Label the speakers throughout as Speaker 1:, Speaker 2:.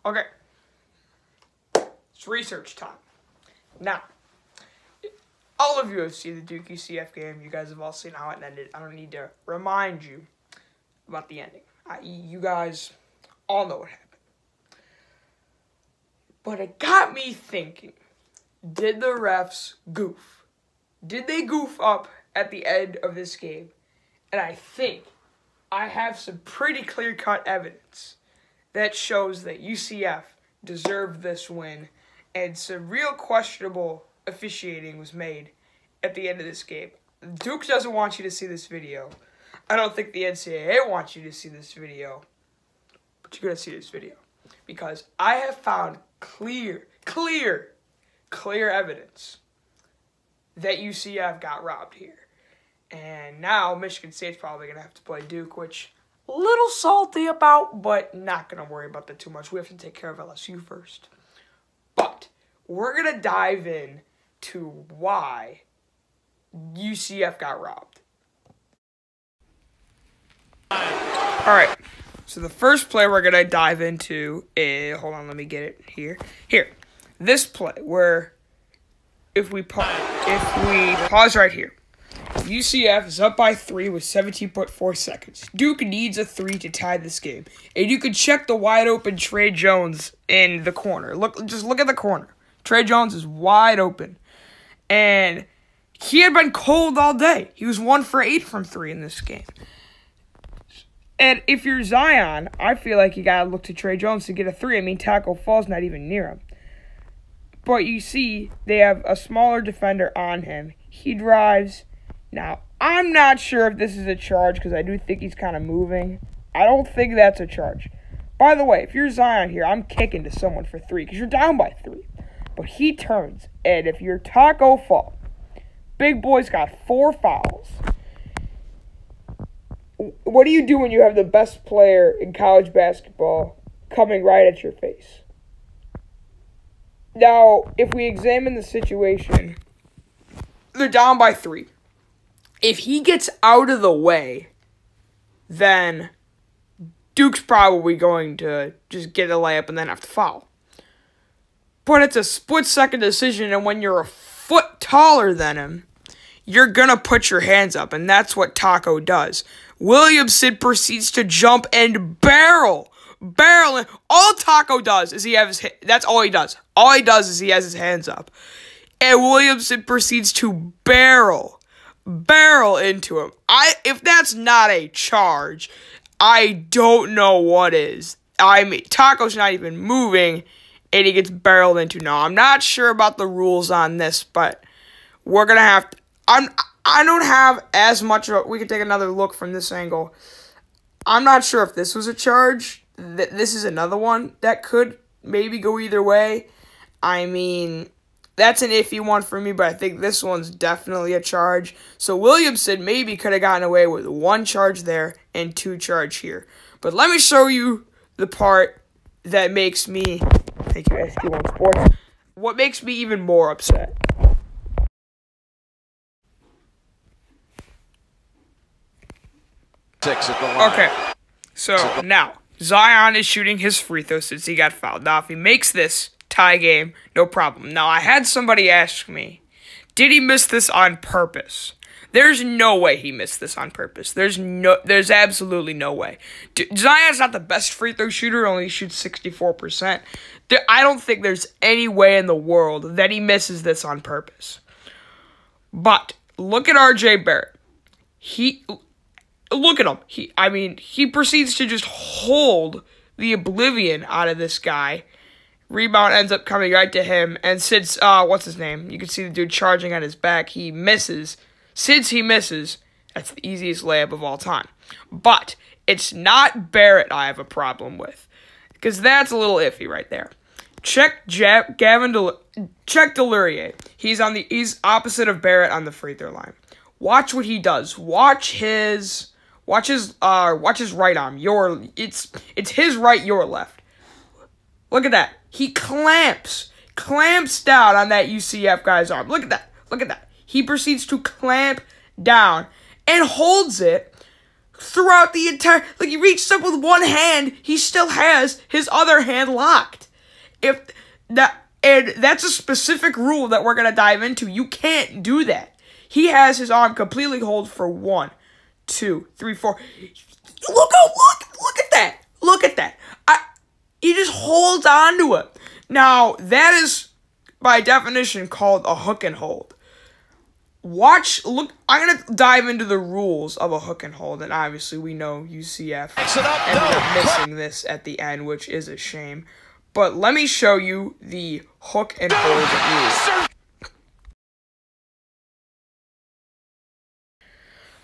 Speaker 1: Okay. It's research time. Now, all of you have seen the Duke UCF game. You guys have all seen how it ended. I don't need to remind you about the ending. You guys all know what happened. But it got me thinking, did the refs goof? Did they goof up at the end of this game? And I think I have some pretty clear-cut evidence that shows that UCF deserved this win, and some real questionable officiating was made at the end of this game. Duke doesn't want you to see this video. I don't think the NCAA wants you to see this video, but you're going to see this video because I have found clear evidence that UCF got robbed here. And now Michigan State's probably going to have to play Duke, which a little salty about, but not going to worry about that too much. We have to take care of LSU first. But we're going to dive in to why UCF got robbed. Alright, so the first play we're going to dive into is, hold on, let me get it here. Here, this play where if we pause right here, UCF is up by 3 with 17.4 seconds. Duke needs a 3 to tie this game. And you can check the wide open Trey Jones in the corner. Just look at the corner. Trey Jones is wide open. And he had been cold all day. He was 1 for 8 from 3 in this game. And if you're Zion, I feel like you got to look to Trey Jones to get a 3. I mean, Taco Fall's not even near him. But you see, they have a smaller defender on him. He drives. Now, I'm not sure if this is a charge because I do think he's kind of moving. I don't think that's a charge. By the way, if you're Zion here, I'm kicking to someone for 3 because you're down by 3. But he turns, and if you're Taco Fall, big boy's got 4 fouls. What do you do when you have the best player in college basketball coming right at your face? Now, if we examine the situation, they're down by 3. If he gets out of the way, then Duke's probably going to just get a layup and then have to foul. But it's a split-second decision, and when you're a foot taller than him, you're going to put your hands up, and that's what Taco does. Williamson proceeds to jump and barrel. And all Taco does is that's all he does. All he does is he has his hands up. And Williamson proceeds to barrel into him. If that's not a charge, I don't know what is. I mean, Taco's not even moving, and he gets barreled into. Now, I'm not sure about the rules on this, but we're going to have to. I don't have as much of we can take another look from this angle. I'm not sure if this was a charge. This is another one that could maybe go either way. I mean, that's an iffy one for me, but I think this one's definitely a charge. So Williamson maybe could have gotten away with 1 charge there and 2 charge here. But let me show you the part that makes me, thank you SG1 Sports, what makes me even more upset. Okay, so now Zion is shooting his free throw since he got fouled. Now, if he makes this tie game, no problem. Now, I had somebody ask me, did he miss this on purpose? There's no way he missed this on purpose. There's absolutely no way. Zion's not the best free throw shooter, only shoots 64%. I don't think there's any way in the world that he misses this on purpose. But look at RJ Barrett. Look at him. He proceeds to just hold the oblivion out of this guy. Rebound ends up coming right to him. And since, what's his name? You can see the dude charging on his back. He misses. Since he misses, that's the easiest layup of all time. But it's not Barrett I have a problem with. Because that's a little iffy right there. Check Delurier. He's opposite of Barrett on the free throw line. Watch what he does. Watch his right arm. It's his right, your left. Look at that. He clamps down on that UCF guy's arm. Look at that. He proceeds to clamp down and holds it throughout the entire, like, he reached up with one hand, he still has his other hand locked. And that's a specific rule that we're going to dive into. You can't do that. He has his arm completely hold for 1, 2, 3, 4. Look at that. Look at that. He just holds on to it. Now, that is, by definition, called a hook and hold. I'm going to dive into the rules of a hook and hold, and obviously we know UCF ended up missing this at the end, which is a shame. But let me show you the hook and hold rule.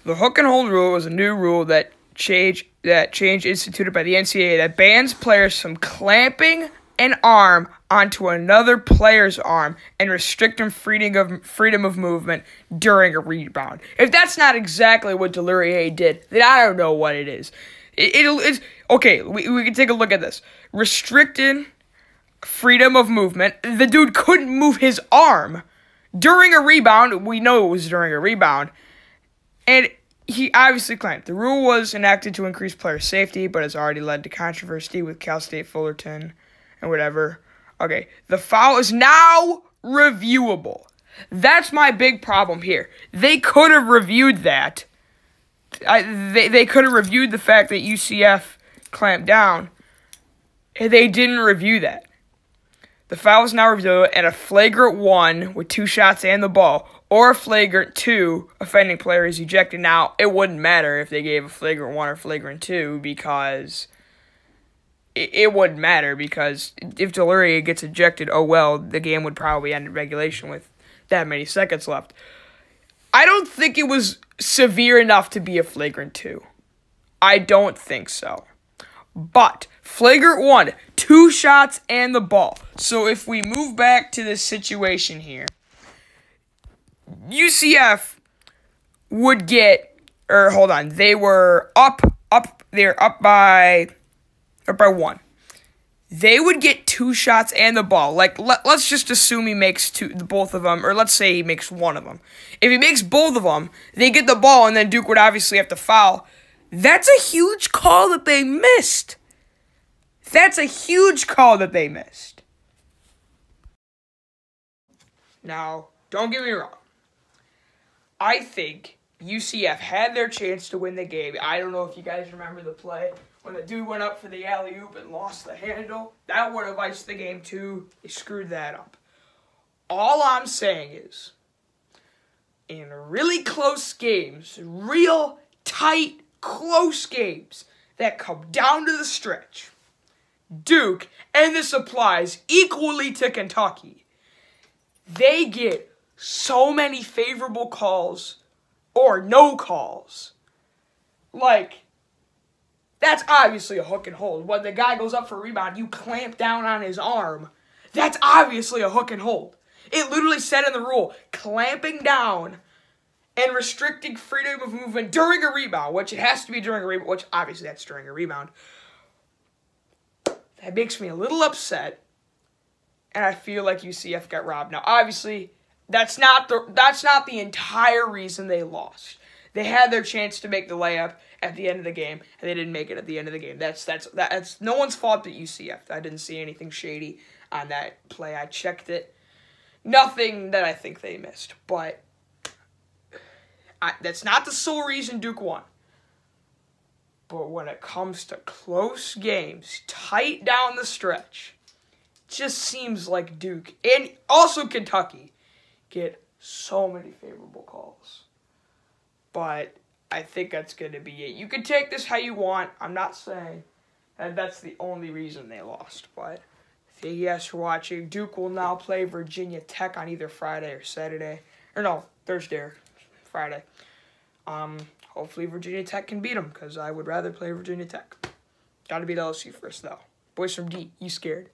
Speaker 1: The hook and hold rule is a new rule that change instituted by the NCAA that bans players from clamping an arm onto another player's arm and restricting freedom of movement during a rebound. If that's not exactly what Delurier did, then I don't know what it is. It's okay. We can take a look at this. Restricting freedom of movement. The dude couldn't move his arm during a rebound. We know it was during a rebound. And he obviously claimed the rule was enacted to increase player safety, but has already led to controversy with Cal State Fullerton and whatever. Okay, the foul is now reviewable. That's my big problem here. They could have reviewed that. They could have reviewed the fact that UCF clamped down, and they didn't review that. The foul is now reviewed, and a flagrant 1 with 2 shots and the ball, or a flagrant 2 offending player is ejected. Now, it wouldn't matter if they gave a flagrant 1 or flagrant 2 because it wouldn't matter because if Delurier gets ejected, oh well, the game would probably end in regulation with that many seconds left. I don't think it was severe enough to be a flagrant 2. I don't think so. But flagrant 1, 2 shots and the ball. So if we move back to this situation here, UCF would get, or hold on, they were they're up by 1. They would get 2 shots and the ball. Like, let's just assume he makes both of them, or let's say he makes one of them. If he makes both of them, they get the ball, and then Duke would obviously have to foul. That's a huge call that they missed. That's a huge call that they missed. Now, don't get me wrong. I think UCF had their chance to win the game. I don't know if you guys remember the play when the dude went up for the alley-oop and lost the handle. That would have iced the game too. They screwed that up. All I'm saying is, in really close games, real tight, close games that come down to the stretch, Duke, and this applies equally to Kentucky, they get so many favorable calls or no calls. Like, that's obviously a hook and hold. When the guy goes up for a rebound, you clamp down on his arm. That's obviously a hook and hold. It literally said in the rule, clamping down and restricting freedom of movement during a rebound, which it has to be during a rebound, which obviously that's during a rebound. That makes me a little upset, and I feel like UCF got robbed. Now, obviously, that's not the entire reason they lost. They had their chance to make the layup at the end of the game, and they didn't make it at the end of the game. That's no one's fault but UCF. I didn't see anything shady on that play. I checked it. Nothing that I think they missed, but that's not the sole reason Duke won. But when it comes to close games, tight down the stretch, it just seems like Duke, and also Kentucky, get so many favorable calls. But I think that's going to be it. You can take this how you want. I'm not saying that that's the only reason they lost. But thank you guys for watching. Duke will now play Virginia Tech on either Friday or Saturday. Or no, Thursday or Friday. Hopefully Virginia Tech can beat them because I would rather play Virginia Tech. Got to beat LSU first, though. Boys from D, you scared?